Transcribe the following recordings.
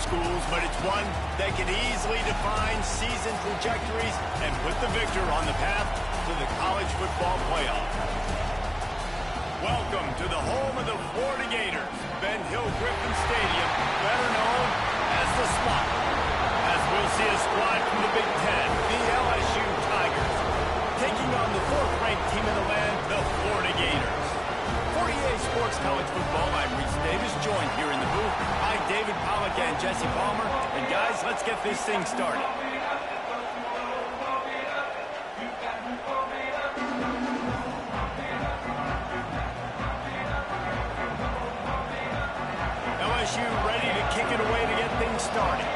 Schools, but it's one that can easily define season trajectories and put the victor on the path to the college football playoff. Welcome to the home of the Florida Gators, Ben Hill Griffin Stadium, better known as the Swamp. As we'll see a squad from the Big Ten, the LSU Tigers, taking on the fourth-ranked team in the land, the Florida Gators. For EA Sports College Football, I'm Reese Davis, joined here in the booth by David Pollack and Jesse Palmer. And guys, let's get this thing started. LSU ready to kick it away to get things started.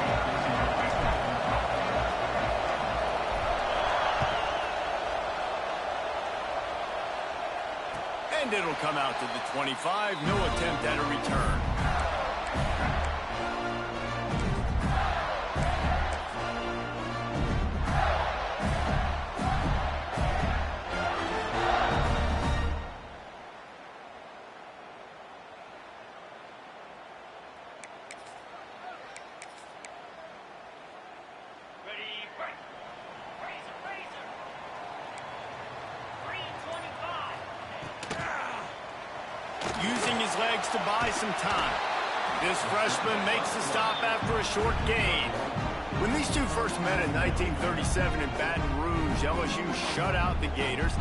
And it'll come out to the 25. No attempt at a return. Using his legs to buy some time. This freshman makes the stop after a short gain. When these two first met in 1937 in Baton Rouge, LSU shut out the Gators.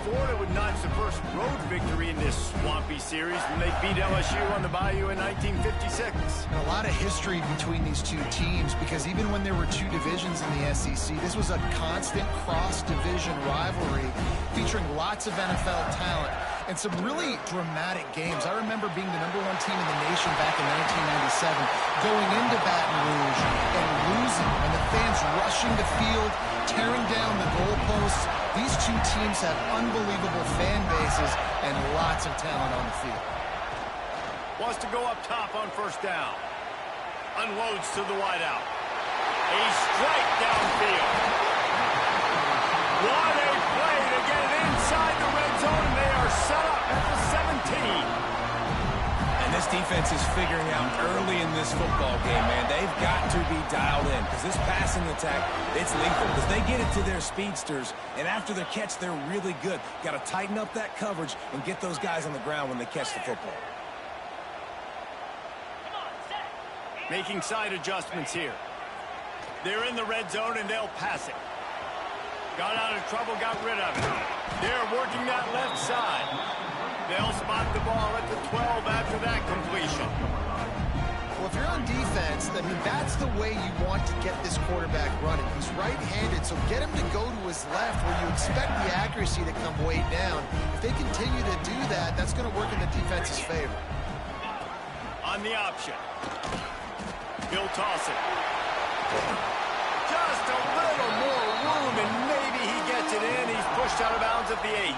Florida would notch the first road victory in this swampy series when they beat LSU on the Bayou in 1956. A lot of history between these two teams because even when there were two divisions in the SEC, this was a constant cross-division rivalry featuring lots of NFL talent. and some really dramatic games. I remember being the #1 team in the nation back in 1997, going into Baton Rouge and losing, and the fans rushing the field, tearing down the goalposts. These two teams have unbelievable fan bases and lots of talent on the field. Wants to go up top on first down. Unloads to the wideout. A strike downfield. What a play to get it inside the red zone, and they are set up at the 17. And this defense is figuring out early in this football game, man. They've got to be dialed in because this passing attack, it's lethal because they get it to their speedsters, and after their catch, they're really good. Got to tighten up that coverage and get those guys on the ground when they catch the football. Making side adjustments here. They're in the red zone, and they'll pass it. Got out of trouble, got rid of it. They're working that left side. They'll spot the ball at the 12 after that completion. Well, if you're on defense, I mean, that's the way you want to get this quarterback running. He's right-handed, so get him to go to his left where you expect the accuracy to come way down. If they continue to do that, that's going to work in the defense's favor. On the option. He'll toss it. Just a little more room, and maybe he gets it in. He's pushed out of bounds at the 8.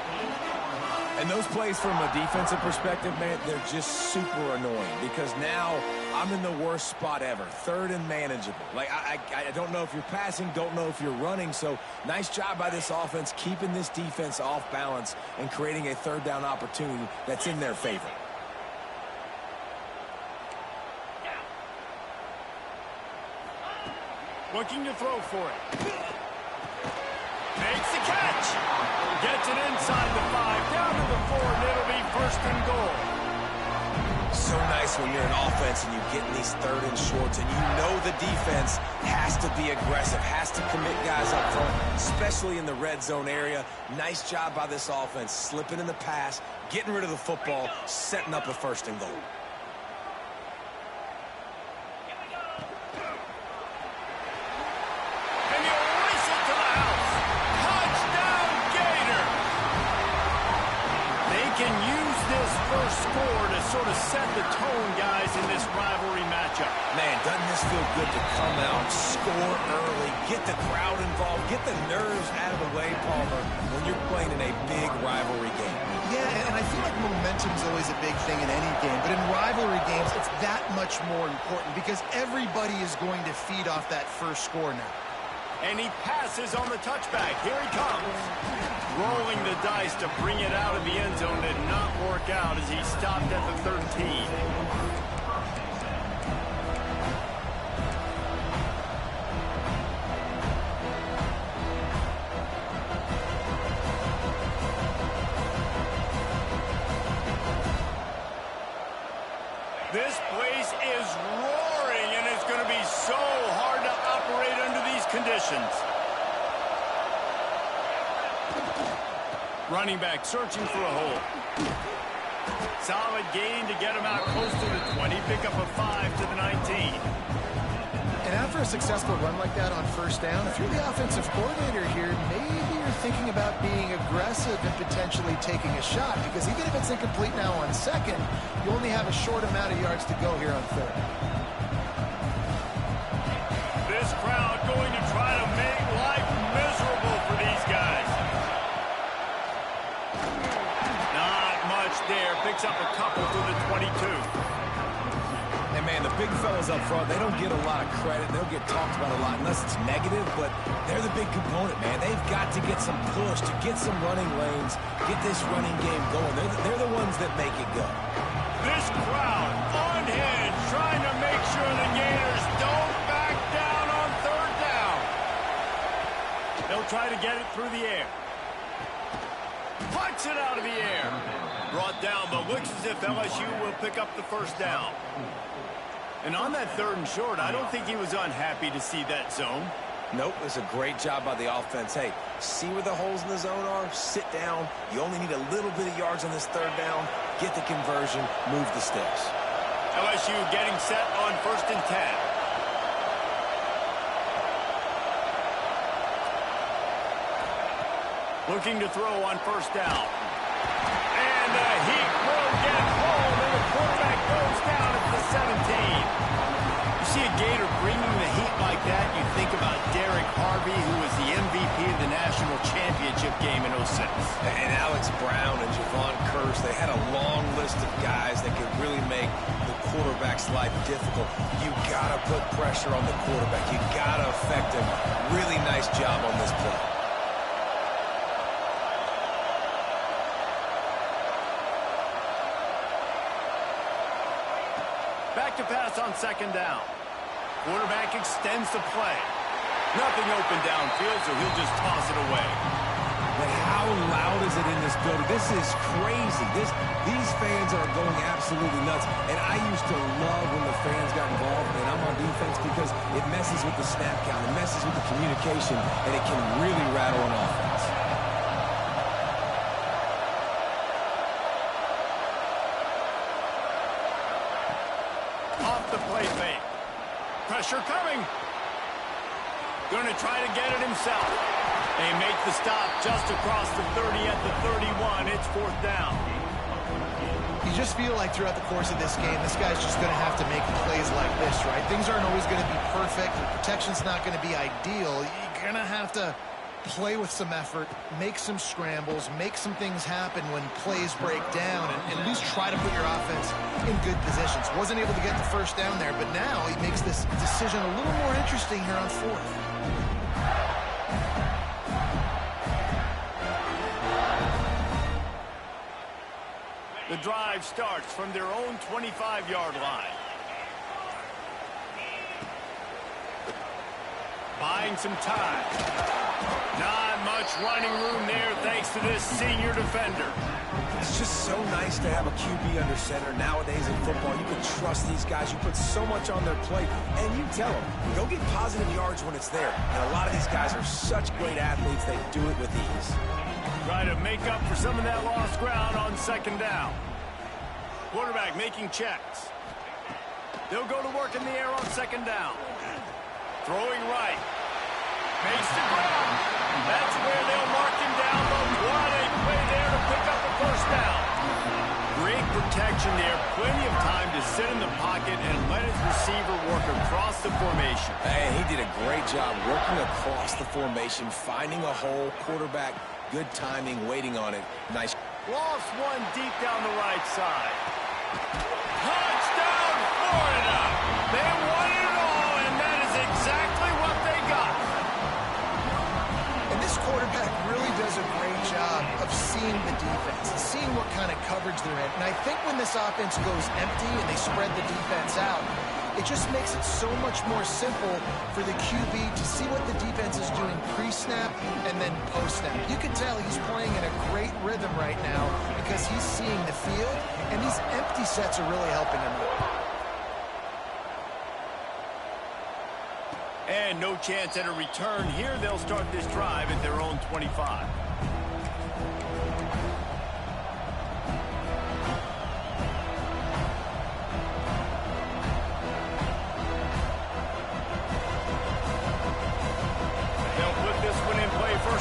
And those plays from a defensive perspective, man, they're just super annoying because now I'm in the worst spot ever. Third and manageable. Like, I don't know if you're passing, don't know if you're running. So nice job by this offense keeping this defense off balance and creating a third down opportunity that's in their favor. Looking to throw for it. Makes the catch. Gets it inside the 5, down to the 4, and it'll be first and goal. So nice when you're an offense and you get in these third and shorts and you know the defense has to be aggressive, has to commit guys up front, especially in the red zone area. Nice job by this offense, slipping in the pass, getting rid of the football, setting up a first and goal. Score to sort of set the tone, guys, in this rivalry matchup. Man, doesn't this feel good to come out, score early, get the crowd involved, get the nerves out of the way, Palmer, when you're playing in a big rivalry game. Yeah, and I feel like momentum's always a big thing in any game, but in rivalry games, it's that much more important because everybody is going to feed off that first score now. And he passes on the touchback. Here he comes. Rolling the dice to bring it out of the end zone did not work out as he stopped at the 13. This place is roaring, and it's going to be so hard to operate under these conditions. Running back searching for a hole. Solid gain to get him out close to the 20. Pick up a 5 to the 19. And after a successful run like that on first down, if you're the offensive coordinator here, maybe you're thinking about being aggressive and potentially taking a shot, because even if it's incomplete now on second, you only have a short amount of yards to go here on third. This crowd going to try to make life miserable for these guys. Not much there. Picks up a couple to the 22. And, man, the big fellas up front, they don't get a lot of credit. They don't get talked about a lot unless it's negative, but they're the big component, man. They've got to get some push, to get some running lanes, get this running game going. They're the ones that make it go. This crowd on hand trying to make sure the Gators don't back down on third down. They'll try to get it through the air. Punch it out of the air. Brought down, but looks as if LSU will pick up the first down. And on that third and short, I don't think he was unhappy to see that zone. Nope, it was a great job by the offense. Hey, see where the holes in the zone are? Sit down. You only need a little bit of yards on this third down. Get the conversion. Move the sticks. LSU getting set on 1st and 10. Looking to throw on first down. And the heat will get home, and the quarterback goes down at the 17. You see a Gator bringing the heat like that, you think about Derek Harvey, who was the MVP of the national championship game in '06. And Alex Brown and Javon Curse, they had a long list of guys that could really make the quarterback's life difficult. You gotta put pressure on the quarterback. You gotta affect him. Really nice job on this play. Back to pass on second down. Quarterback extends the play. Nothing open downfield, so he'll just toss it away. But how loud is it in this building? This is crazy. These fans are going absolutely nuts. And I used to love when the fans got involved, and I'm on defense, because it messes with the snap count, it messes with the communication, and it can really rattle an offense. Off the play fake. Pressure coming. Going to try to get it himself. They make the stop just across the 30 at the 31. It's fourth down. You just feel like throughout the course of this game, this guy's just going to have to make plays like this, right? Things aren't always going to be perfect. The protection's not going to be ideal. You're going to have to play with some effort, make some scrambles, make some things happen when plays break down, and at least try to put your offense in good positions. Wasn't able to get the first down there, but now he makes this decision a little more interesting here on fourth. The drive starts from their own 25-yard line. Buying some time. Not much running room there thanks to this senior defender. It's just so nice to have a QB under center nowadays in football. You can trust these guys. You put so much on their plate, and you tell them, go get positive yards when it's there. And a lot of these guys are such great athletes, they do it with ease. Try to make up for some of that lost ground on second down. Quarterback making checks. They'll go to work in the air on second down. Throwing right. Makes the ground. That's where they'll mark him down. But what a play there to pick up the first down. Great protection there. Plenty of time to sit in the pocket and let his receiver work across the formation. Hey, he did a great job working across the formation, finding a hole. Quarterback, good timing, waiting on it. Nice. Lost one deep down the right side. Touchdown, Florida! They won it all, and that is exactly what they got. And this quarterback really does a great job of seeing the defense, seeing what kind of coverage they're in. And I think when this offense goes empty and they spread the defense out, it just makes it so much more simple for the QB to see what the defense is doing pre-snap and then post-snap. You can tell he's playing in a great rhythm right now because he's seeing the field, and these empty sets are really helping him out. And no chance at a return here. They'll start this drive at their own 25.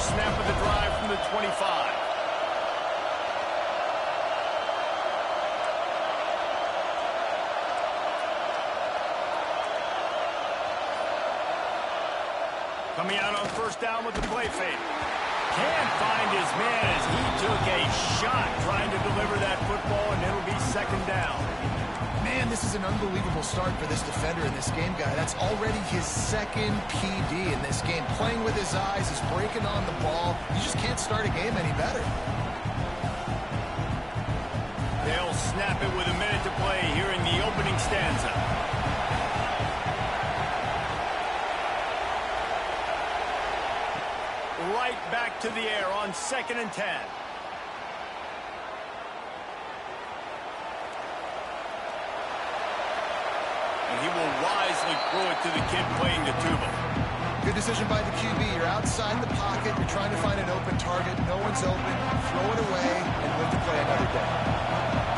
Snap of the drive from the 25. Coming out on first down with the play fake. Can't find his man as he took a shot trying to deliver that football, and it'll be second down. Man, this is an unbelievable start for this defender in this game, guy. That's already his second PD in this game. Playing with his eyes, he's breaking on the ball. You just can't start a game any better. They'll snap it with a minute to play here in the opening stanza. Right back to the air on 2nd and 10. And he will wisely throw it to the kid playing the tuba. Good decision by the QB. You're outside the pocket. You're trying to find an open target. No one's open. Throw it away and live to play another day.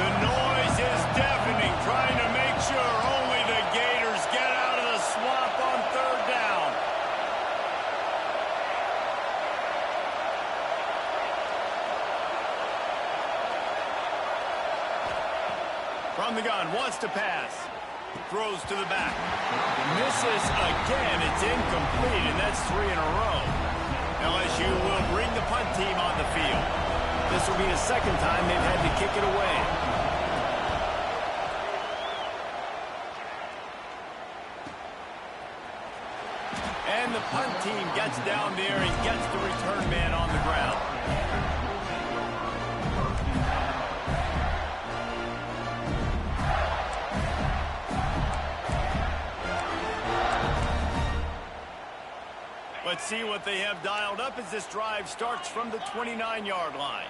The noise is deafening, trying to make sure only the Gators get out of the swamp on third down. From the gun, wants to pass. Throws to the back. Misses again. It's incomplete, and that's 3 in a row. LSU will bring the punt team on the field. This will be the second time they've had to kick it away. And the punt team gets down there and gets the return man on the ground. Let's see what they have dialed up as this drive starts from the 29-yard line.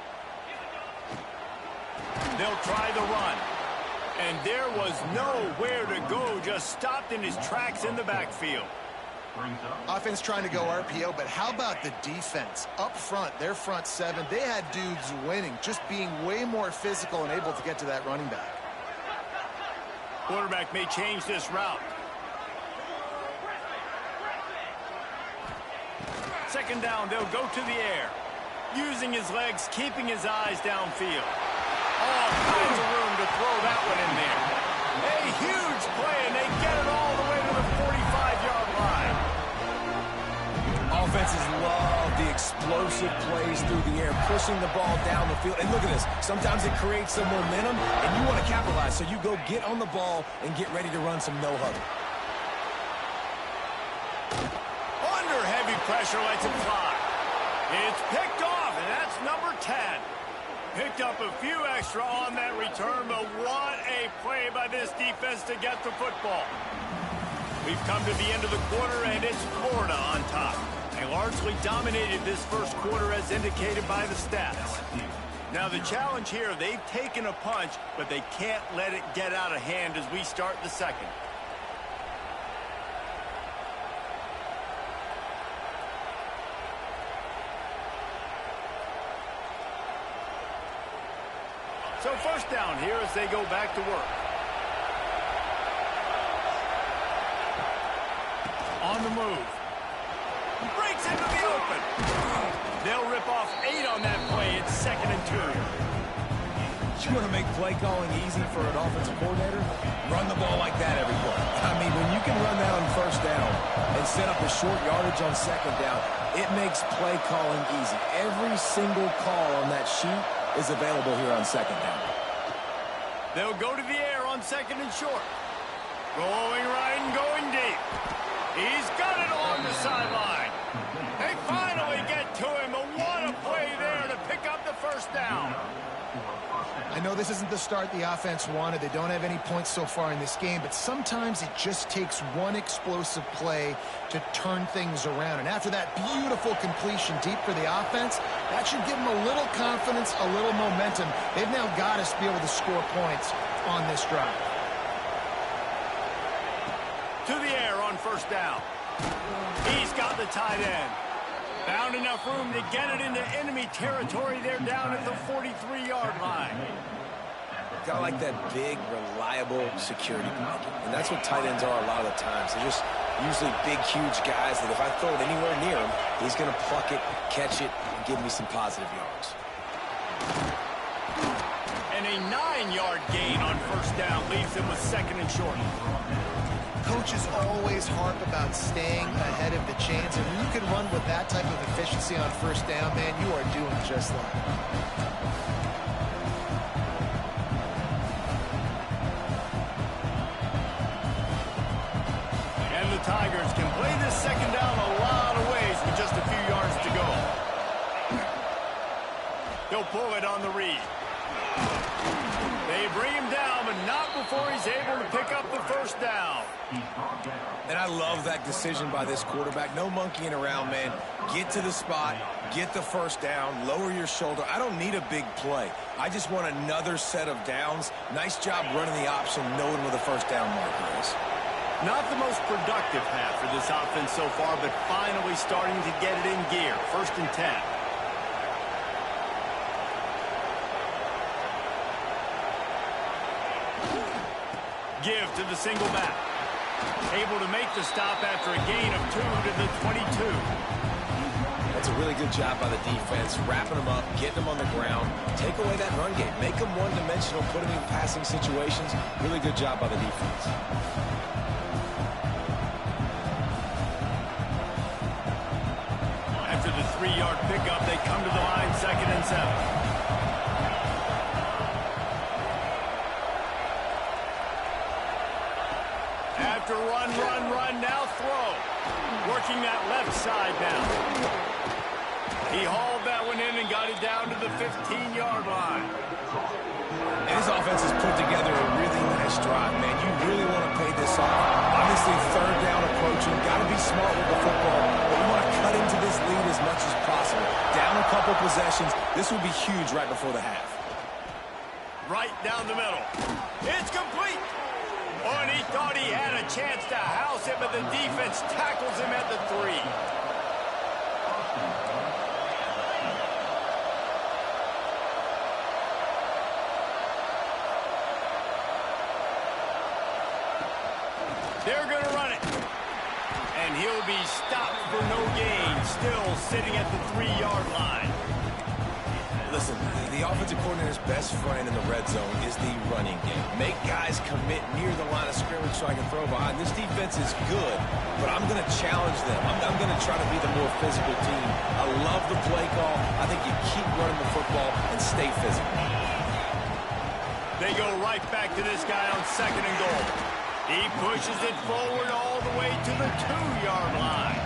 They'll try the run. And there was nowhere to go, just stopped in his tracks in the backfield. Offense trying to go RPO, but how about the defense? Up front, their front seven, they had dudes winning, just being way more physical and able to get to that running back. Quarterback may change this route. Second down, they'll go to the air. Using his legs, keeping his eyes downfield. All kinds of room to throw that one in there. A huge play, and they get it all the way to the 45-yard line. Offenses love the explosive plays through the air, pushing the ball down the field. And look at this. Sometimes it creates some momentum, and you want to capitalize. So you go get on the ball and get ready to run some no-huddle. Under heavy pressure, lets it fly. It's picked off, and that's number 10. Picked up a few extra on that return, but what a play by this defense to get the football. We've come to the end of the quarter, and it's Florida on top. They largely dominated this first quarter as indicated by the stats. Now the challenge here, they've taken a punch, but they can't let it get out of hand as we start the second. So first down here as they go back to work. On the move. Breaks into the open. They'll rip off 8 on that play. It's 2nd and 2. You want to make play calling easy for an offensive coordinator? Run the ball like that every play. I mean, when you can run that on first down and set up a short yardage on second down, it makes play calling easy. Every single call on that sheet is available here on second down. They'll go to the air on 2nd and short. Going right and going deep. He's got it along the sideline. They finally get to him, but what a play there to pick up the first down. I know this isn't the start the offense wanted. They don't have any points so far in this game, but sometimes it just takes one explosive play to turn things around. And after that beautiful completion deep for the offense, that should give them a little confidence, a little momentum. They've now got to be able to score points on this drive. To the air on first down. He's got the tight end. Found enough room to get it into enemy territory. They're down at the 43-yard line. Got like that big, reliable security blanket. And that's what tight ends are a lot of the times. They're just usually big, huge guys that if I throw it anywhere near him, he's going to pluck it, catch it, and give me some positive yards. And a 9-yard gain on first down leaves them with 2nd and short. Coaches always harp about staying ahead of the chains, and when you can run with that type of efficiency on first down, man, you are doing just that. And the Tigers can play this second down a lot of ways with just a few yards to go. He'll pull it on the read. They bring him down, but not before he's able to pick up the first down. And I love that decision by this quarterback. No monkeying around, man. Get to the spot, get the first down, lower your shoulder. I don't need a big play. I just want another set of downs. Nice job running the option, knowing where the first down marker is. Not the most productive half for this offense so far, but finally starting to get it in gear. 1st and 10. Give to the single back. Able to make the stop after a gain of 2 to the 22. It's a really good job by the defense, wrapping them up, getting them on the ground, take away that run game, make them one-dimensional, put them in passing situations. Really good job by the defense. After the 3-yard pickup, they come to the line, 2nd and 7. After run, now throw. Working that left side now. He hauled that one in and got it down to the 15-yard line. And his offense has put together a really nice drive, man. You really want to pay this off. Obviously, 3rd down approaching. Got to be smart with the football, but we want to cut into this lead as much as possible. Down a couple possessions. This will be huge right before the half. Right down the middle. It's complete. Oh, and he thought he had a chance to house him, but the defense tackles him at the 3. They're going to run it. And he'll be stopped for no gain, still sitting at the 3-yard line. Listen, the offensive coordinator's best friend in the red zone is the running game. Make guys commit near the line of scrimmage so I can throw behind. This defense is good, but I'm going to challenge them. I'm going to try to be the more physical team. I love the play call. I think you keep running the football and stay physical. They go right back to this guy on 2nd and goal. He pushes it forward all the way to the 2-yard line.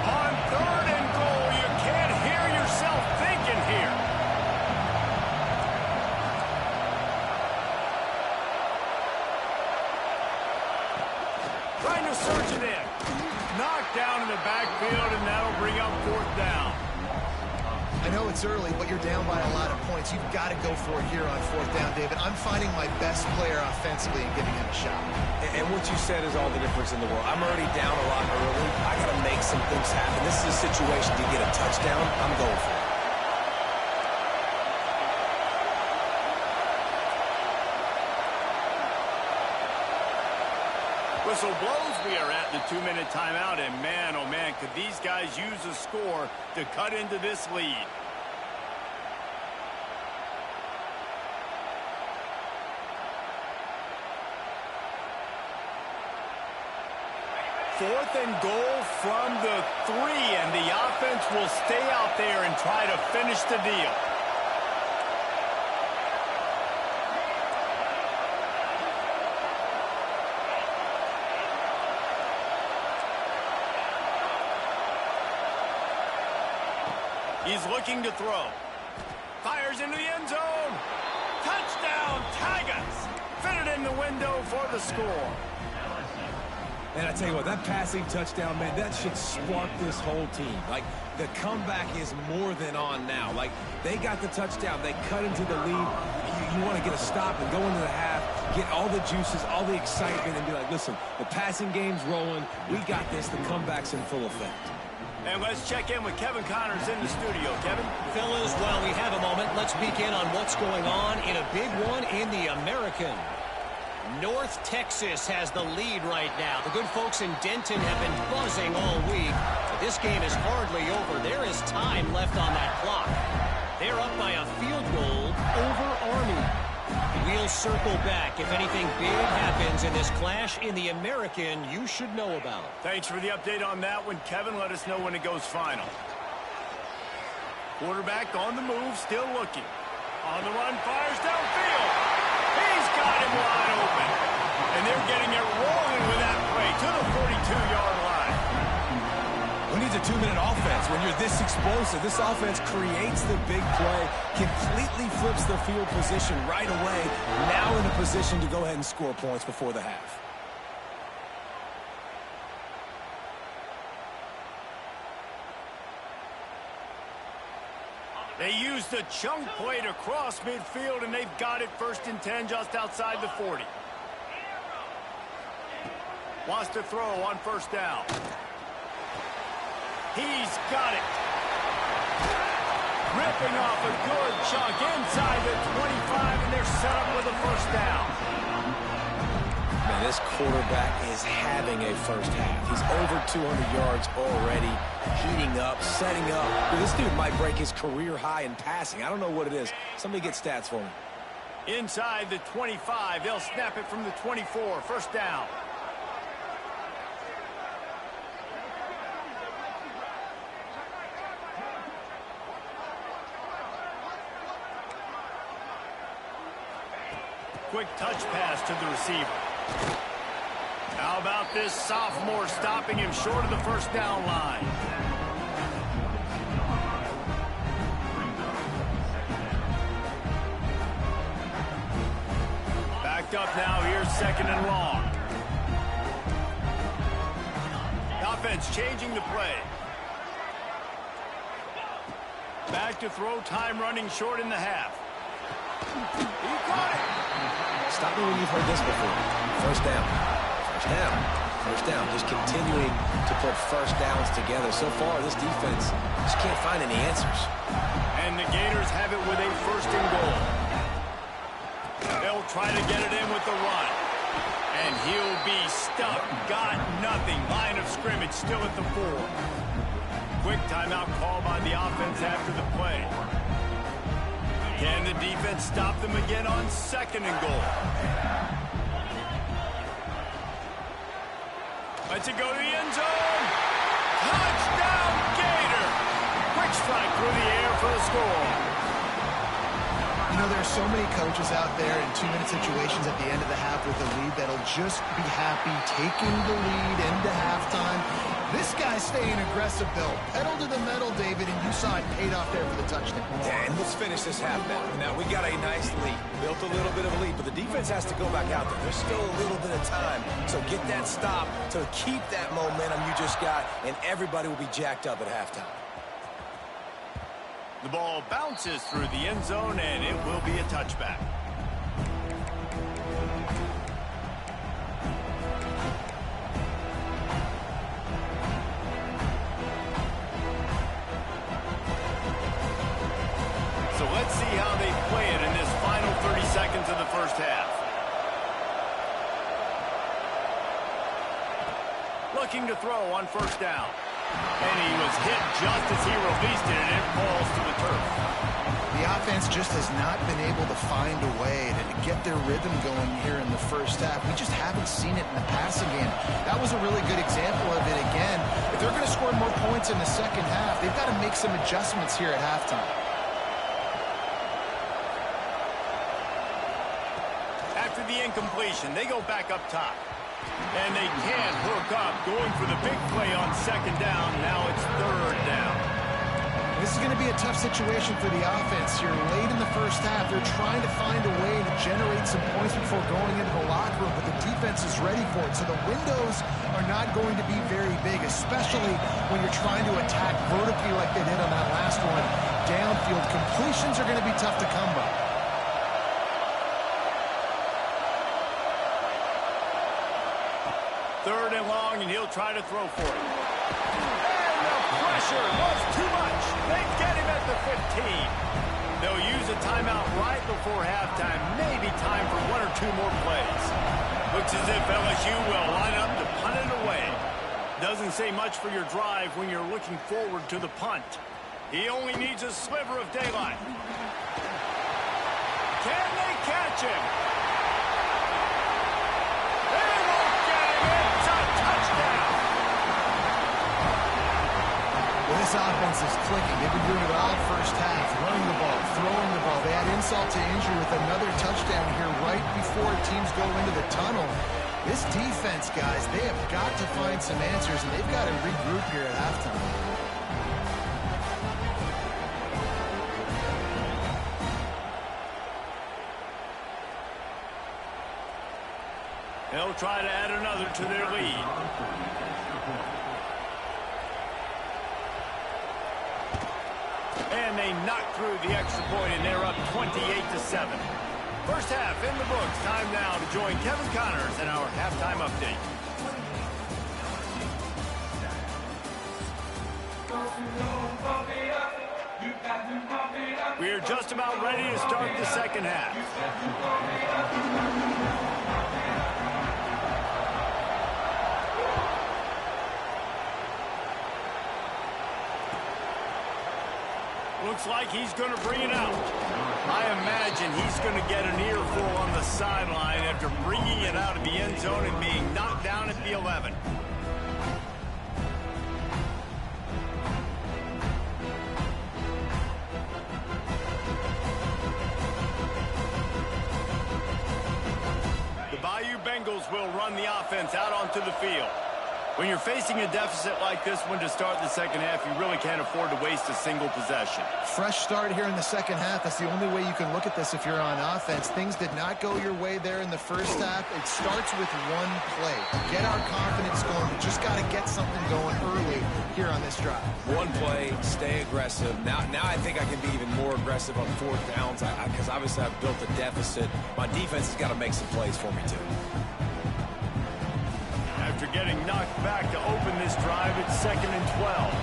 On 3rd and goal, you can't hear yourself thinking here. Trying to search it in. Knocked down in the backfield, and that'll bring up 4th down. I know it's early, but you're down by a lot of points. You've got to go for it here on 4th down, David. I'm finding my best player offensively and giving him a shot. And what you said is all the difference in the world. I'm already down a lot early. I got to make some things happen. This is a situation to get a touchdown. I'm going for it. Whistle blows. We are at the 2-minute timeout, and man, oh man, could these guys use a score to cut into this lead. Fourth and goal from the 3, and the offense will stay out there and try to finish the deal. He's looking to throw. Fires into the end zone. Touchdown, Tigers. Fitted in the window for the score. And I tell you what, that passing touchdown, man, that should spark this whole team. Like, the comeback is more than on now. Like, they got the touchdown. They cut into the lead. You want to get a stop and go into the half, get all the juices, all the excitement, and be like, listen, the passing game's rolling. We got this. The comeback's in full effect. And let's check in with Kevin Connors in the studio. Kevin? Fellas, while we have a moment, let's peek in on what's going on in a big one in the American. North Texas has the lead right now. The good folks in Denton have been buzzing all week. But this game is hardly over. There is time left on that clock. They're up by a field goal over Army. We'll circle back. If anything big happens in this clash in the American, you should know about. Thanks for the update on that one, Kevin. Let us know when it goes final. Quarterback on the move, still looking. On the run, fires downfield. He's got him wide open. And they're getting it rolling with that play to the 42-yard line. Who needs a 2-minute offense when you're this explosive? This offense creates the big play, completely flips the field position right away, now in a position to go ahead and score points before the half. They use the chunk play to cross midfield, and they've got it 1st and 10 just outside the 40. Wants to throw on 1st down. He's got it. Ripping off a good chunk inside the 25, and they're set up with a 1st down. Man, this quarterback is having a first half. He's over 200 yards already, heating up, setting up. Dude, this dude might break his career high in passing. I don't know what it is. Somebody get stats for me. Inside the 25, they'll snap it from the 24. First down. Quick touch pass to the receiver. How about this sophomore stopping him short of the first down line? Backed up now, here's second and long. The offense changing the play. Back to throw, time running short in the half. He caught it. Stop me when you've heard this before. First down. First down. First down. Just continuing to put first downs together. So far, this defense just can't find any answers. And the Gators have it with a first and goal. They'll try to get it in with the run. And he'll be stuck. Got nothing. Line of scrimmage still at the 4. Quick timeout call by the offense after the play. Can the defense stop them again on second and goal? Let's it go to the end zone. Touchdown, Gator. Quick strike through the air for the score. You know, there's so many coaches out there in 2-minute situations at the end of the half with a lead that'll just be happy taking the lead into halftime. This guy's staying aggressive, Bill. Pedal to the metal, David, and you saw it paid off there for the touchdown. Yeah, and let's finish this half now. Now, we got a nice lead. Built a little bit of a lead, but the defense has to go back out there. There's still a little bit of time. So get that stop to keep that momentum you just got, and everybody will be jacked up at halftime. The ball bounces through the end zone, and it will be a touchback. So let's see how they play it in this final 30 seconds of the first half. Looking to throw on first down. And he was hit just as he released it, and it falls to the turf. The offense just has not been able to find a way to get their rhythm going here in the first half. We just haven't seen it in the passing game. That was a really good example of it again. If they're going to score more points in the second half, they've got to make some adjustments here at halftime. After the incompletion, they go back up top. And they can't hook up, going for the big play on second down. Now it's third down. This is going to be a tough situation for the offense here. Late in the first half, they're trying to find a way to generate some points before going into the locker room, but the defense is ready for it. So the windows are not going to be very big, especially when you're trying to attack vertically like they did on that last one. Downfield completions are going to be tough to come by. Third and long, and he'll try to throw for it. And the pressure was too much. They get him at the 15. They'll use a timeout right before halftime. Maybe time for one or two more plays. Looks as if LSU will line up to punt it away. Doesn't say much for your drive when you're looking forward to the punt. He only needs a sliver of daylight. Can they catch him? This offense is clicking. They've been doing it all first half, running the ball, throwing the ball. They had insult to injury with another touchdown here right before teams go into the tunnel. This defense, guys, they have got to find some answers, and they've got to regroup here at halftime. They'll try to add another to their lead. And they knock through the extra point, and they're up 28-7. First half in the books. Time now to join Kevin Connors in our halftime update. We are just about ready to start the second half. Looks like he's going to bring it out. I imagine he's going to get an earful on the sideline after bringing it out of the end zone and being knocked down at the 11. The Bayou Bengals will run the offense out onto the field. When you're facing a deficit like this one to start the second half, you really can't afford to waste a single possession. Fresh start here in the second half. That's the only way you can look at this if you're on offense. Things did not go your way there in the first half. It starts with one play. Get our confidence going. We just got to get something going early here on this drive. One play, stay aggressive. Now I think I can be even more aggressive on fourth downs because obviously I've built a deficit. My defense has got to make some plays for me too. After getting knocked back to open this drive, it's 2nd and 12.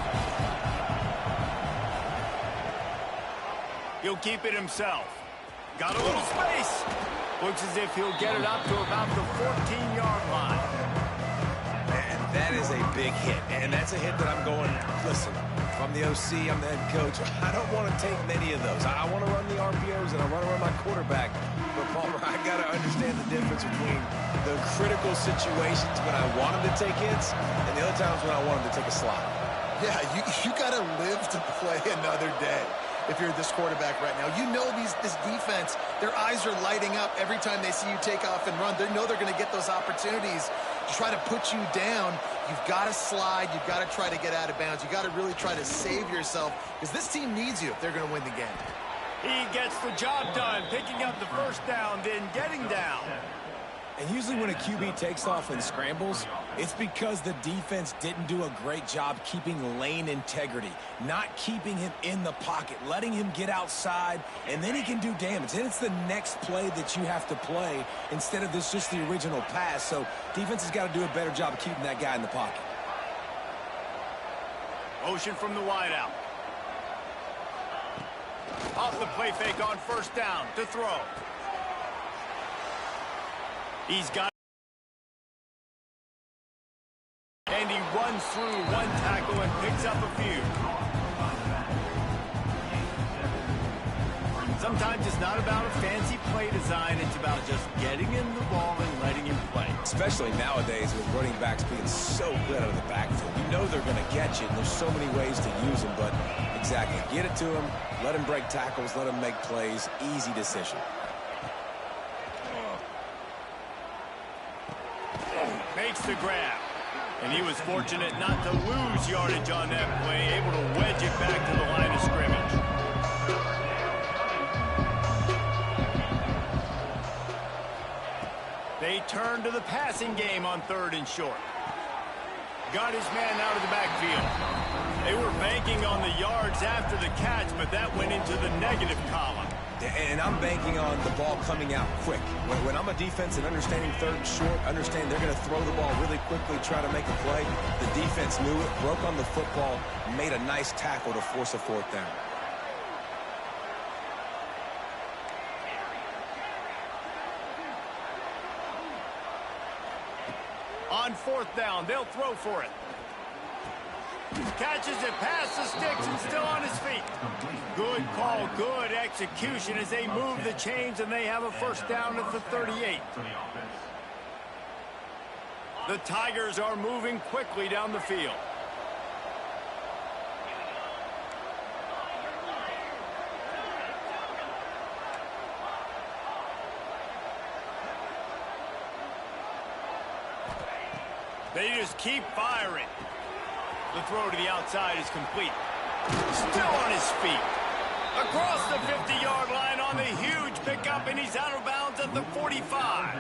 He'll keep it himself. Got a little space. Looks as if he'll get it up to about the 14-yard line. And that is a big hit. And that's a hit that I'm going, listen, if I'm the OC, I'm the head coach, I don't want to take many of those. I want to run the RPOs and I want to run my quarterback. But, Palmer, I got to understand the difference between the critical situations when I want him to take hits and the other times when I want him to take a slide. Yeah, you got to live to play another day if you're this quarterback right now. You know this defense, their eyes are lighting up every time they see you take off and run. They know they're going to get those opportunities to try to put you down. You've got to slide. You've got to try to get out of bounds. You've got to really try to save yourself because this team needs you if they're going to win the game. He gets the job done, picking up the first down, then getting down. And usually when a QB takes off and scrambles, it's because the defense didn't do a great job keeping lane integrity, not keeping him in the pocket, letting him get outside, and then he can do damage. Then it's the next play that you have to play instead of just the original pass. So defense has got to do a better job of keeping that guy in the pocket. Motion from the wideout. Off the play fake on first down to throw. He's got and he runs through one tackle and picks up a few. Sometimes it's not about a fancy play design. It's about just getting him the ball and letting him play. Especially nowadays with running backs being so good out of the backfield. You know they're going to catch it, and there's so many ways to use them. But exactly, get it to him, let him break tackles, let him make plays. Easy decision. Makes the grab. And he was fortunate not to lose yardage on that play, able to wedge it back to the line of scrimmage. They turn to the passing game on 3rd and short. Got his man out of the backfield. They were banking on the yards after the catch, but that went into the negative column. And I'm banking on the ball coming out quick. When I'm a defense and understanding 3rd and short, understand they're going to throw the ball really quickly, try to make a play. The defense knew it, broke on the football, made a nice tackle to force a 4th down. On 4th down, they'll throw for it. Catches it past the sticks and still on his feet. Good call, good execution as they move the chains and they have a first down at the 38. The Tigers are moving quickly down the field. They just keep firing. The throw to the outside is complete. Still on his feet. Across the 50-yard line on the huge pickup, and he's out of bounds at the 45.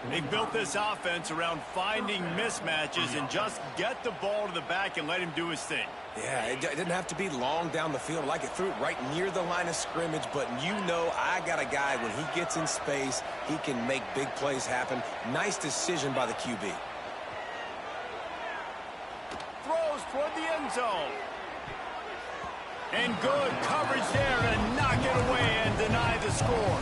They built this offense around finding mismatches and just get the ball to the back and let him do his thing. Yeah, it didn't have to be long down the field. Like it threw it right near the line of scrimmage, but you know I got a guy, when he gets in space, he can make big plays happen. Nice decision by the QB. Throws toward the end zone. And good coverage there to knock it away and deny the score.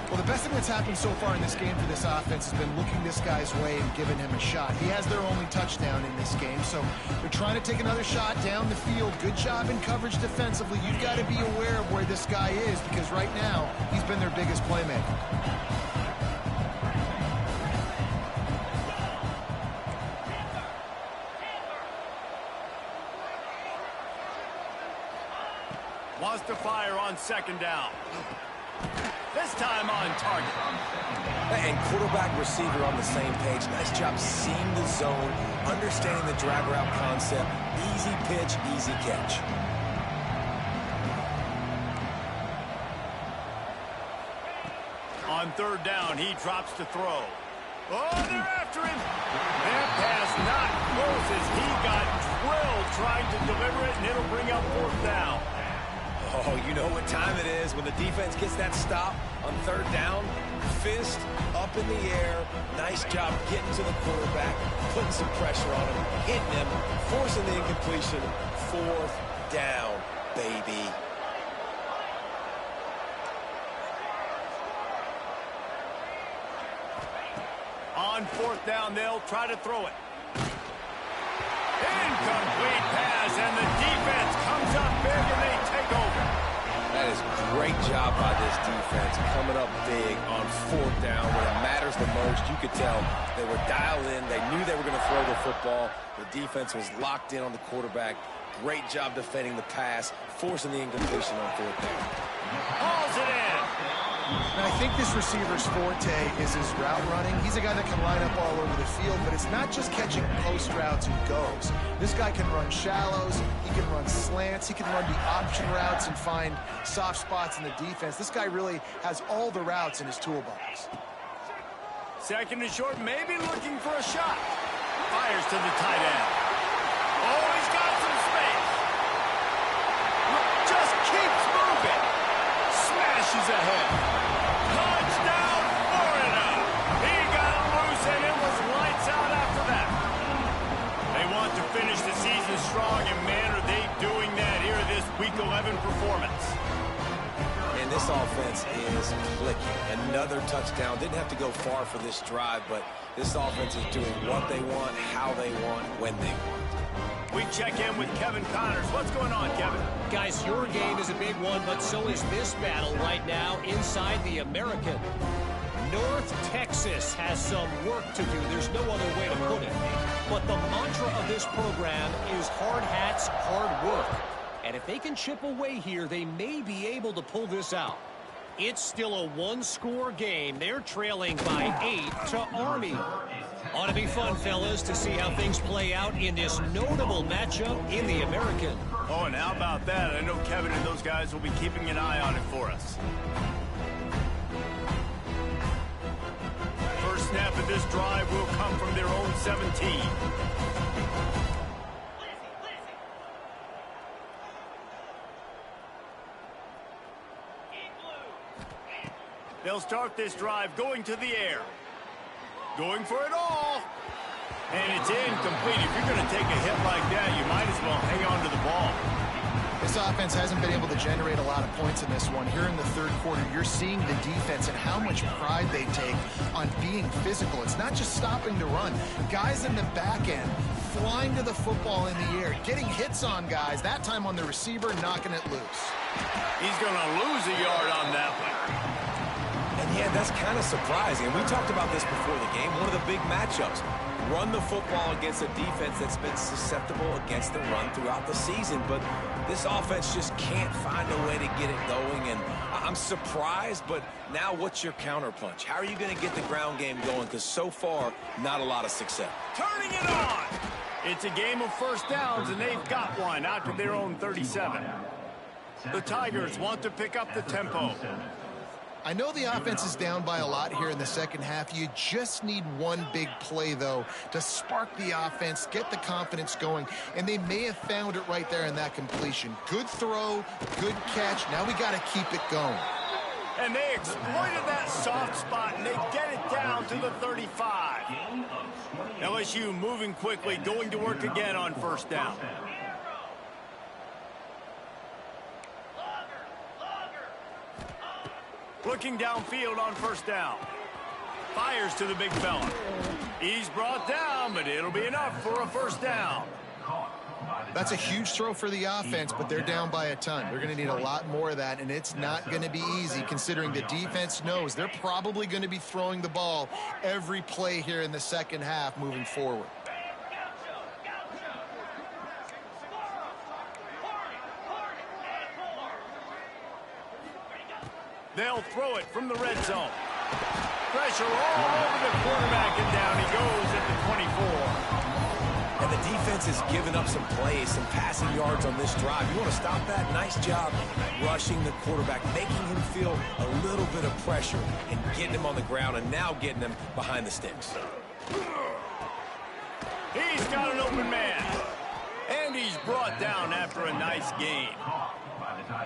Well, the best thing that's happened so far in this game for this offense has been looking this guy's way and giving him a shot. He has their only touchdown in this game, so they're trying to take another shot down the field. Good job in coverage defensively. You've got to be aware of where this guy is because right now he's been their biggest playmaker. Wants to fire on second down. This time on target. And quarterback, receiver on the same page. Nice job seeing the zone, understanding the drag route concept. Easy pitch, easy catch. On third down, he drops to throw. Oh, they're after him. That pass not close as he got drilled trying to deliver it, and it'll bring up fourth down. Oh, you know what time it is when the defense gets that stop on third down. Fist up in the air. Nice job getting to the quarterback, putting some pressure on him, hitting him, forcing the incompletion. Fourth down, baby. On fourth down, they'll try to throw it. Incomplete pass, and the defense comes up big, and they take over. That is great job by this defense, coming up big on fourth down when it matters the most. You could tell they were dialed in. They knew they were going to throw the football. The defense was locked in on the quarterback. Great job defending the pass, forcing the incompletion on fourth down. Hauls it in. And I think this receiver's forte is his route running. He's a guy that can line up all over the field, but it's not just catching post routes and goes. This guy can run shallows, he can run slants, he can run the option routes and find soft spots in the defense. This guy really has all the routes in his toolbox. Second and short, maybe looking for a shot. Fires to the tight end. Oh, he's got some space. Just keeps moving. Smashes ahead. Touchdown, Florida. He got loose, and it was lights out after that. They want to finish the season strong, and man, are they doing that here in this Week 11 performance. And this offense is clicking. Another touchdown. Didn't have to go far for this drive, but this offense is doing what they want, how they want, when they want. We check in with Kevin Connors. What's going on, Kevin? Guys, your game is a big one, but so is this battle right now inside the American. North Texas has some work to do. There's no other way to put it. But the mantra of this program is hard hats, hard work. And if they can chip away here, they may be able to pull this out. It's still a one-score game. They're trailing by 8 to Army. Ought to be fun, fellas, to see how things play out in this notable matchup in the American. Oh, and how about that? I know Kevin and those guys will be keeping an eye on it for us. First snap of this drive will come from their own 17. They'll start this drive going to the air. Going for it all. And it's incomplete. If you're going to take a hit like that, you might as well hang on to the ball. This offense hasn't been able to generate a lot of points in this one. Here in the third quarter, you're seeing the defense and how much pride they take on being physical. It's not just stopping to run. Guys in the back end flying to the football in the air, getting hits on guys, that time on the receiver, knocking it loose. He's going to lose a yard on that one. And yeah, that's kind of surprising. And we talked about this before the game. One of the big matchups. Run the football against a defense that's been susceptible against the run throughout the season. But this offense just can't find a way to get it going. And I'm surprised, but now what's your counterpunch? How are you going to get the ground game going? Because so far, not a lot of success. Turning it on. It's a game of first downs, and they've got one out to their own 37. The Tigers want to pick up the tempo. I know the offense is down by a lot here in the second half. You just need one big play, though, to spark the offense, get the confidence going, and they may have found it right there in that completion. Good throw, good catch. Now we got to keep it going. And they exploited that soft spot, and they get it down to the 35. LSU moving quickly, going to work again on first down. Looking downfield on first down. Fires to the big fella. He's brought down, but it'll be enough for a first down. That's a huge throw for the offense, but they're down by a ton. They're going to need a lot more of that, and it's not going to be easy considering the defense knows they're probably going to be throwing the ball every play here in the second half moving forward. They'll throw it from the red zone. Pressure all over the quarterback, and down he goes at the 24. And the defense has given up some plays, some passing yards on this drive. You want to stop that? Nice job rushing the quarterback, making him feel a little bit of pressure and getting him on the ground and now getting him behind the sticks. He's got an open man. And he's brought down after a nice gain.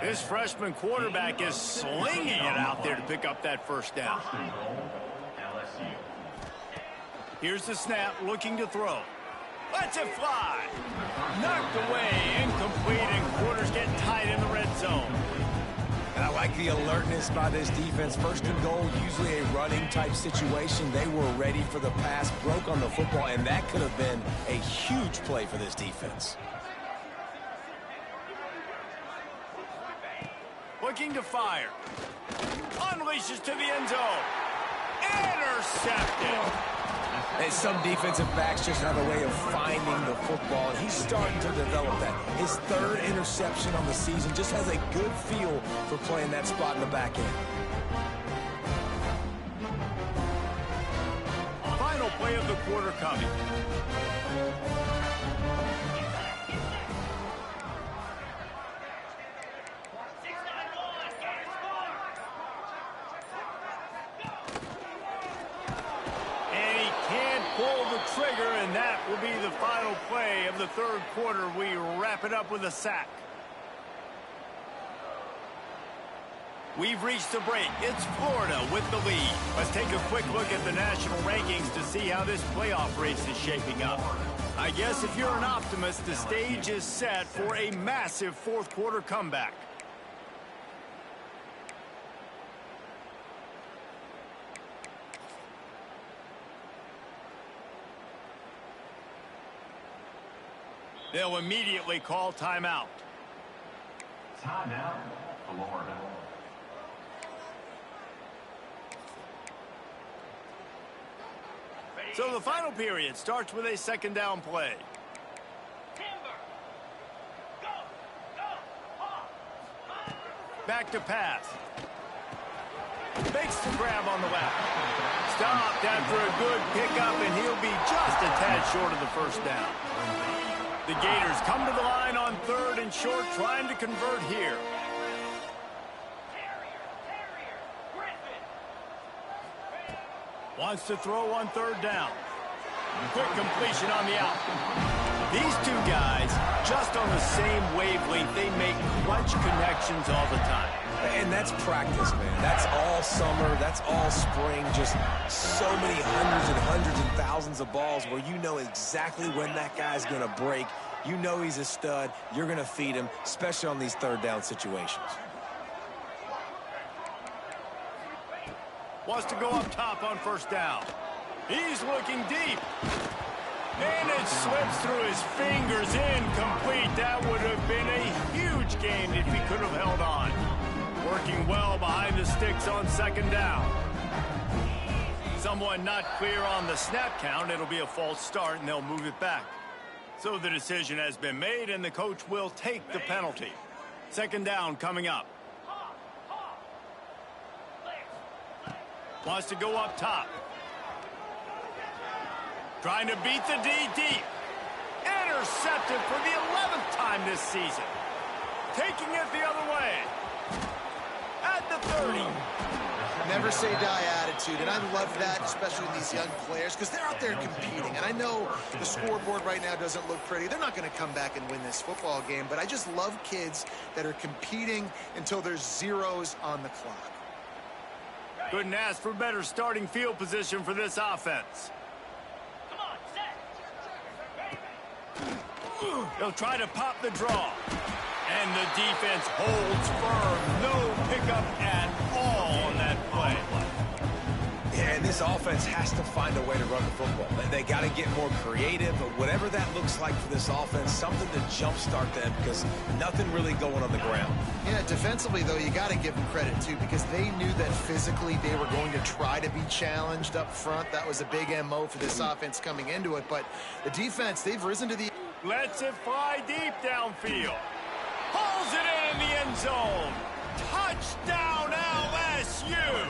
This freshman quarterback is slinging it out there to pick up that first down. Here's the snap, looking to throw. Lets it fly. Knocked away, incomplete, and quarters getting tight in the red zone. And I like the alertness by this defense. First and goal, usually a running type situation. They were ready for the pass, broke on the football, and that could have been a huge play for this defense. Looking to fire. Unleashes to the end zone. Intercepted. And some defensive backs just have a way of finding the football, and he's starting to develop that. His third interception on the season, just has a good feel for playing that spot in the back end. Final play of the quarter coming. Trigger, and that will be the final play of the third quarter. We wrap it up with a sack. We've reached the break. It's Florida with the lead. Let's take a quick look at the national rankings to see how this playoff race is shaping up. I guess if you're an optimist, the stage is set for a massive fourth quarter comeback. They'll immediately call timeout. Timeout, Florida. So the final period starts with a second down play. Back to pass. Makes the grab on the left. Stopped after a good pickup, and he'll be just a tad short of the first down. The Gators come to the line on third and short, trying to convert here. Wants to throw on third down. Quick completion on the out. These two guys, just on the same wavelength, they make clutch connections all the time. And that's practice, man. That's all summer. That's all spring. Just so many hundreds and thousands of balls where you know exactly when that guy's going to break. You know he's a stud. You're going to feed him, especially on these third down situations. Wants to go up top on first down. He's looking deep. And it slips through his fingers, incomplete. That would have been a huge gain if he could have held on. Working well behind the sticks on second down. Someone not clear on the snap count. It'll be a false start, and they'll move it back. So the decision has been made, and the coach will take the penalty. Second down coming up. Wants to go up top. Trying to beat the D deep. Intercepted for the 11th time this season. Taking it the other way. At the 30. Never say die attitude, and I love that, especially with these young players, because they're out there competing. And I know the scoreboard right now doesn't look pretty. They're not going to come back and win this football game, but I just love kids that are competing until there's zeros on the clock. Couldn't ask for better starting field position for this offense. They'll try to pop the draw. And the defense holds firm. No pickup at all on that play. Yeah, and this offense has to find a way to run the football. They got to get more creative, but whatever that looks like for this offense, something to jumpstart them because nothing really going on the ground. Yeah, defensively, though, you got to give them credit, too, because they knew that physically they were going to try to be challenged up front. That was a big MO for this offense coming into it. But the defense, they've risen to the... Lets it fly deep downfield. Pulls it in the end zone. Touchdown, LSU!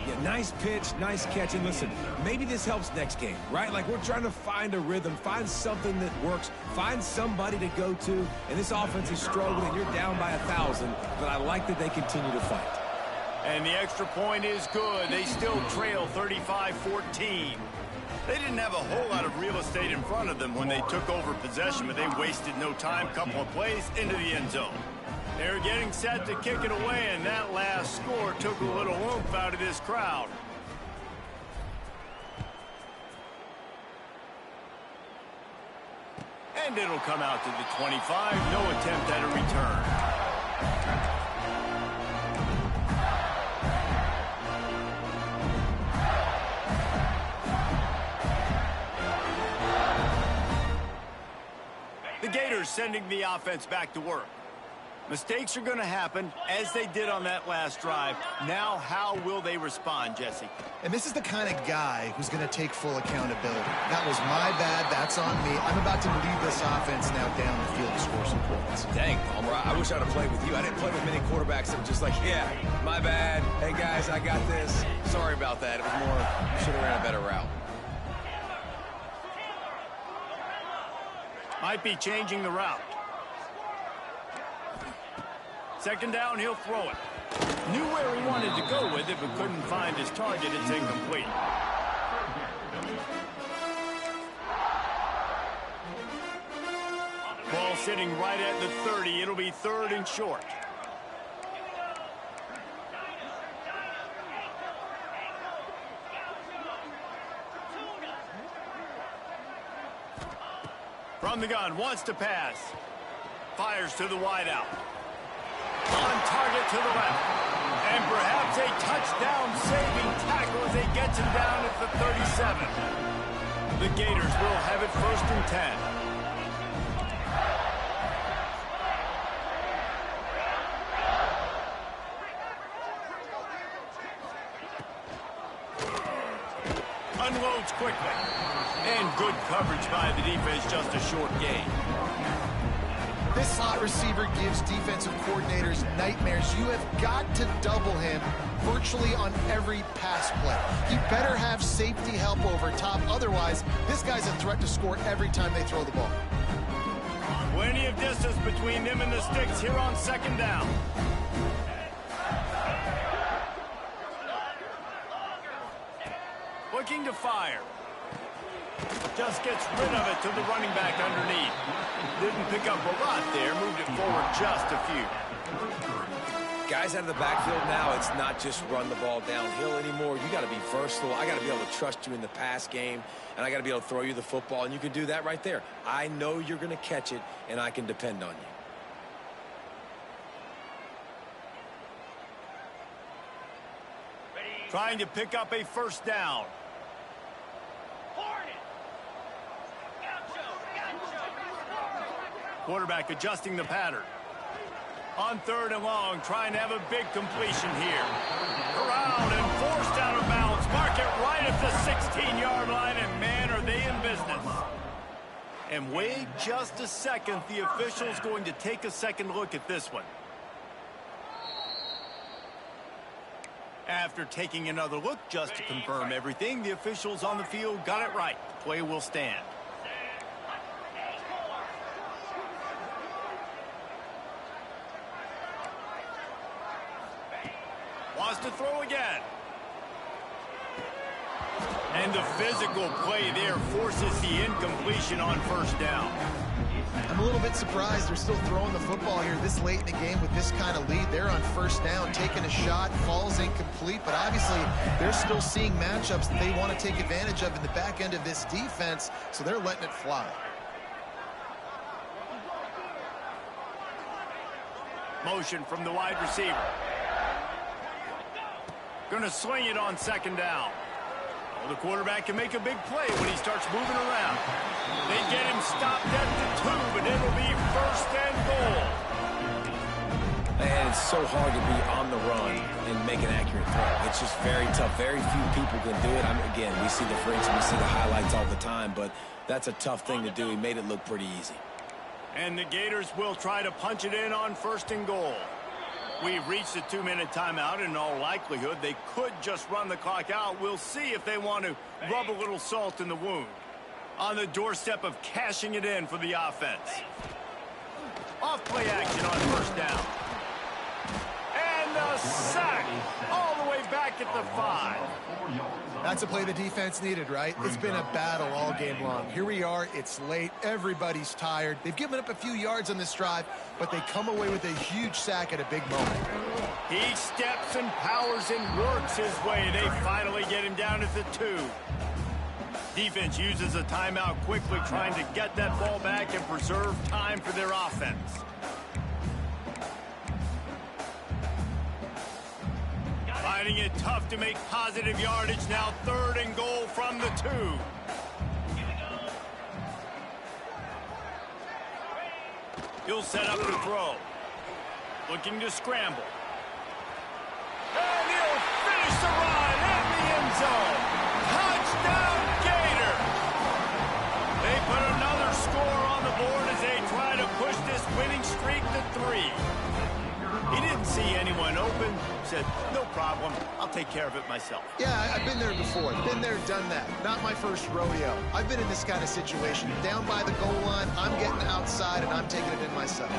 Yeah, nice pitch, nice catch. And listen, maybe this helps next game, right? Like we're trying to find a rhythm, find something that works, find somebody to go to. And this offense is struggling. You're down by 1,000, but I like that they continue to fight. And the extra point is good. They still trail 35-14. They didn't have a whole lot of real estate in front of them when they took over possession, but they wasted no time. Couple of plays into the end zone. They're getting set to kick it away, and that last score took a little oomph out of this crowd. And it'll come out to the 25. No attempt at a return. The Gators sending the offense back to work. Mistakes are going to happen, as they did on that last drive. Now, how will they respond, Jesse? And this is the kind of guy who's going to take full accountability. That was my bad. That's on me. I'm about to lead this offense now down the field to score some points. Dang, Palmer, I wish I'd have played with you. I didn't play with many quarterbacks that were just like, yeah, my bad. Hey, guys, I got this. Sorry about that. It was more, you should have ran a better route. Might be changing the route. Second down, he'll throw it. Knew where he wanted to go with it, but couldn't find his target. It's incomplete. Ball sitting right at the 30. It'll be third and short. From the gun, wants to pass. Fires to the wideout. On target to the left. And perhaps a touchdown-saving tackle as he gets him down at the 37. The Gators will have it first and 10. Unloads quickly. And good coverage by the defense, just a short gain. This slot receiver gives defensive coordinators nightmares. You have got to double him virtually on every pass play. He better have safety help over top. Otherwise, this guy's a threat to score every time they throw the ball. Plenty of distance between them and the sticks here on second down. Looking to fire. Just gets rid of it to the running back underneath. Didn't pick up a lot there. Moved it forward just a few. Guys out of the backfield now, it's not just run the ball downhill anymore. You got to be versatile. I got to be able to trust you in the pass game, and I got to be able to throw you the football, and you can do that right there. I know you're going to catch it, and I can depend on you. Trying to pick up a first down. Quarterback adjusting the pattern. On third and long, trying to have a big completion here. Around and forced out of bounds. Mark it right at the 16-yard line, and man, are they in business. And wait just a second. The official's going to take a second look at this one. After taking another look just to confirm everything, the officials on the field got it right. Play will stand. Wants to throw again. And the physical play there forces the incompletion on first down. I'm a little bit surprised they're still throwing the football here this late in the game with this kind of lead. They're on first down, taking a shot, falls incomplete, but obviously they're still seeing matchups that they want to take advantage of in the back end of this defense, so they're letting it fly. Motion from the wide receiver. Going to sling it on second down. Oh, the quarterback can make a big play when he starts moving around. They get him stopped at the 2, but it'll be first and goal. And it's so hard to be on the run and make an accurate throw. It's just very tough. Very few people can do it. Again, we see the freaks and we see the highlights all the time, but that's a tough thing to do. He made it look pretty easy. And the Gators will try to punch it in on first and goal. We've reached the 2-minute timeout, and in all likelihood, they could just run the clock out. We'll see if they want to rub a little salt in the wound. On the doorstep of cashing it in for the offense. Off play action on first down. And a sack all the way back at the 5. That's a play the defense needed, right? It's been a battle all game long. Here we are. It's late. Everybody's tired. They've given up a few yards on this drive, but they come away with a huge sack at a big moment. He steps and powers and works his way. They finally get him down at the 2. Defense uses a timeout quickly, trying to get that ball back and preserve time for their offense. Finding it tough to make positive yardage. Now 3rd and goal from the 2. He'll set up the throw. Looking to scramble. And he'll finish the run in the end zone. Touchdown, Gator! They put another score on the board as they try to push this winning streak to 3. He didn't see anyone open, said, no problem, I'll take care of it myself. Yeah, I've been there before. Been there, done that. Not my first rodeo. I've been in this kind of situation. Down by the goal line, I'm getting outside, and I'm taking it in myself.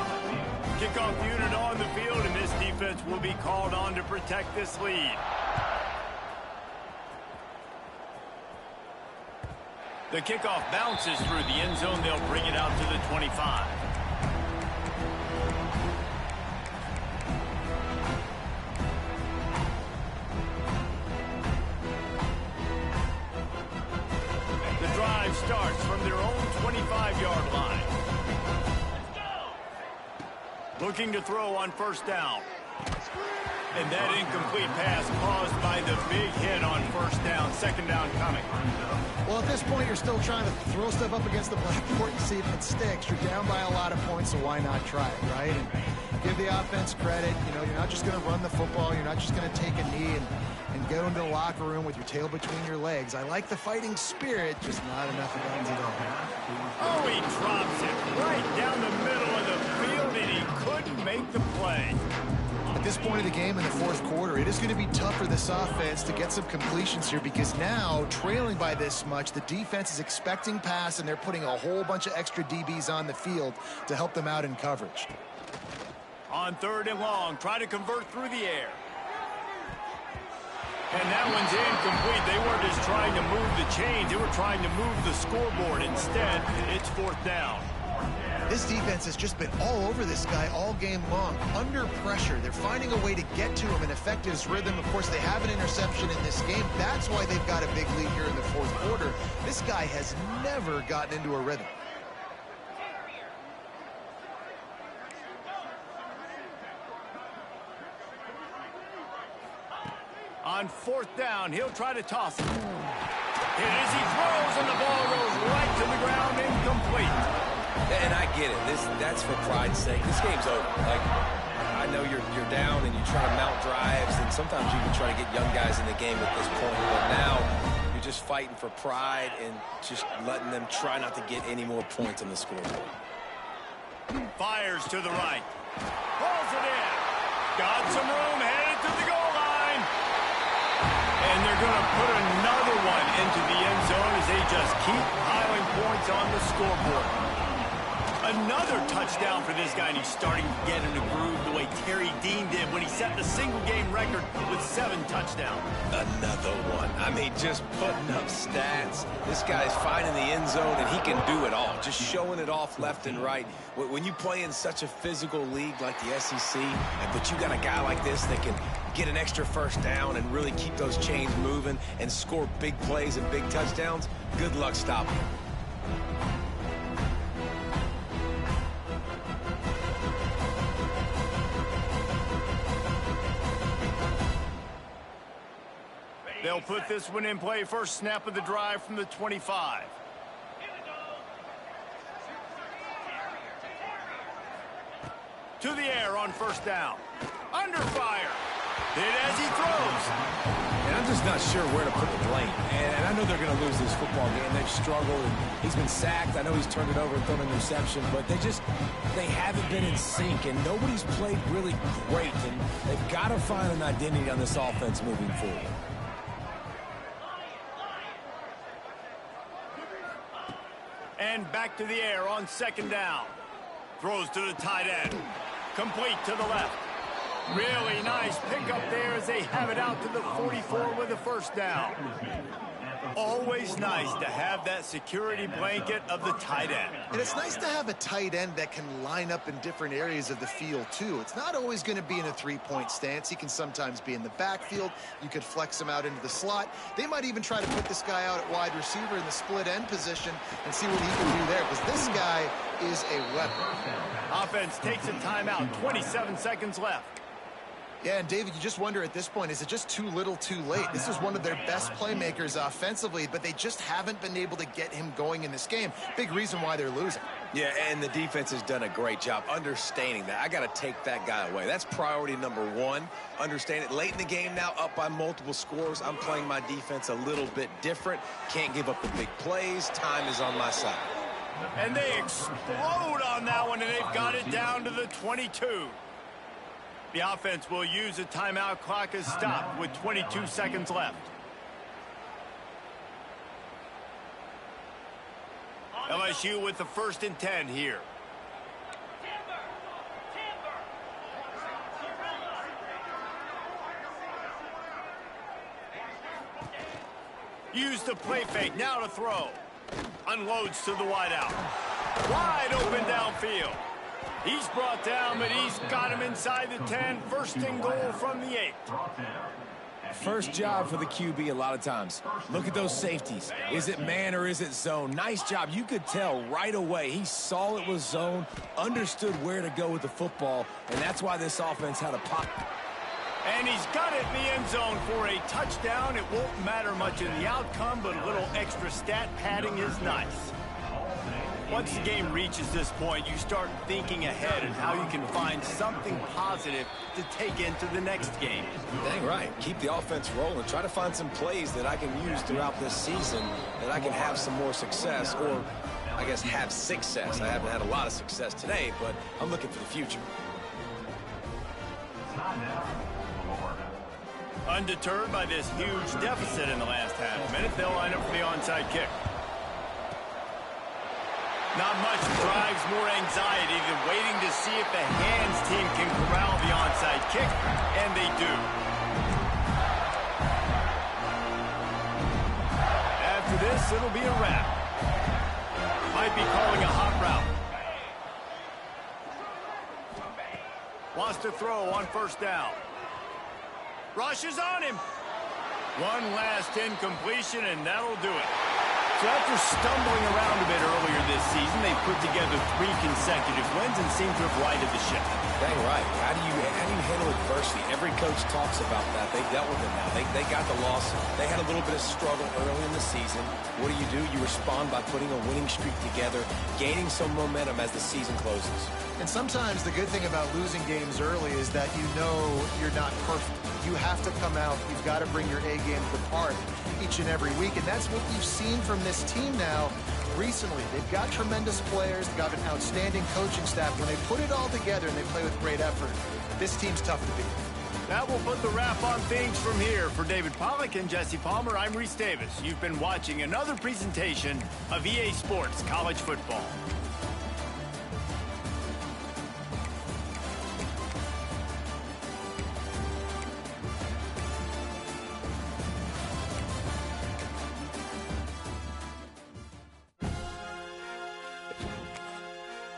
Kickoff unit on the field, and this defense will be called on to protect this lead. The kickoff bounces through the end zone. They'll bring it out to the 25. Starts from their own 25-yard line. Looking to throw on first down. And that incomplete pass caused by the big hit on first down. Second down coming. Well, at this point, you're still trying to throw stuff up against the blackboard and see if it sticks. You're down by a lot of points, so why not try it, right? And give the offense credit. You know, you're not just going to run the football. You're not just going to take a knee and go into the locker room with your tail between your legs. I like the fighting spirit, just not enough guns at all. Oh, he drops it right down the middle of the field, and he couldn't make the play. At this point of the game in the 4th quarter, it is going to be tough for this offense to get some completions here because now, trailing by this much, the defense is expecting pass, and they're putting a whole bunch of extra DBs on the field to help them out in coverage. On 3rd and long, try to convert through the air. And that one's incomplete. They weren't just trying to move the chains. They were trying to move the scoreboard. Instead, it's 4th down. This defense has just been all over this guy all game long. Under pressure, they're finding a way to get to him and affect his rhythm. Of course, they have an interception in this game. That's why they've got a big lead here in the 4th quarter. This guy has never gotten into a rhythm. On 4th down, he'll try to toss it. Hit as he throws, and the ball goes right to the ground, incomplete. And I get it. That's for pride's sake. This game's over. Like, I know you're down and you try to mount drives, and sometimes you can try to get young guys in the game at this point. But now you're just fighting for pride and just letting them try not to get any more points on the scoreboard. Fires to the right. Pulls it in. Got some room, headed to the goal line. And they're going to put another one into the end zone as they just keep piling points on the scoreboard. Another touchdown for this guy, and he's starting to get in a groove the way Terry Dean did when he set the single-game record with 7 touchdowns. Another one. I mean, just putting up stats. This guy's finding the end zone, and he can do it all, just showing it off left and right. When you play in such a physical league like the SEC, but you got a guy like this that can get an extra first down and really keep those chains moving and score big plays and big touchdowns, good luck stopping him. They'll put this one in play first snap of the drive from the 25. To the air on first down. Under fire. Hit as he throws. And I'm just not sure where to put the blame. And I know they're going to lose this football game. They've struggled. And he's been sacked. I know he's turned it over and thrown an interception. But they haven't been in sync. And nobody's played really great. And they've got to find an identity on this offense moving forward. And back to the air on second down. Throws to the tight end. Complete to the left. Really nice pickup there as they have it out to the 44 with a first down. Always nice to have that security blanket of the tight end. And it's nice to have a tight end that can line up in different areas of the field, too. It's not always going to be in a three-point stance. He can sometimes be in the backfield. You could flex him out into the slot. They might even try to put this guy out at wide receiver in the split end position and see what he can do there, because this guy is a weapon. Offense takes a timeout, 27 seconds left. Yeah, and David, you just wonder at this point, is it just too little too late? This is one of their best playmakers offensively, but they just haven't been able to get him going in this game. Big reason why they're losing. Yeah, and the defense has done a great job understanding that. I got to take that guy away. That's priority number one. Understand it. Late in the game now, up by multiple scores. I'm playing my defense a little bit different. Can't give up the big plays. Time is on my side. And they explode on that one, and they've got it down to the 22. The offense will use a timeout. Clock is stopped with 22 seconds left. LSU with the 1st and 10 here. Use the play fake. Now to throw. Unloads to the wideout. Wide open downfield. He's brought down, but he's got him inside the 10. 1st and goal from the 8. First job for the QB a lot of times. Look at those safeties. Is it man or is it zone? Nice job. You could tell right away. He saw it was zone, understood where to go with the football, and that's why this offense had a pop. And he's got it in the end zone for a touchdown. It won't matter much in the outcome, but a little extra stat padding is nice. Once the game reaches this point, you start thinking ahead and how you can find something positive to take into the next game. Dang right. Keep the offense rolling. Try to find some plays that I can use throughout this season that I can have some more success, or I guess have success. I haven't had a lot of success today, but I'm looking for the future. Undeterred by this huge deficit in the last half minute, they'll line up for the onside kick. Not much drives more anxiety than waiting to see if the hands team can corral the onside kick, and they do. After this, it'll be a wrap. Might be calling a hot route. Wants to throw on 1st down. Rushes on him. One last incompletion, and that'll do it. So after stumbling around a bit earlier this season, they've put together 3 consecutive wins and seem to have righted the ship. Dang right. How do you handle adversity? Every coach talks about that. They dealt with it now. They got the loss. They had a little bit of struggle early in the season. What do? You respond by putting a winning streak together, gaining some momentum as the season closes. And sometimes the good thing about losing games early is that you know you're not perfect. You have to come out. You've got to bring your A game to the park each and every week. And that's what you've seen from this team now recently. They've got tremendous players. They've got an outstanding coaching staff. When they put it all together and they play with great effort, this team's tough to beat. That will put the wrap on things from here. For David Pollack and Jesse Palmer, I'm Reese Davis. You've been watching another presentation of EA Sports College Football.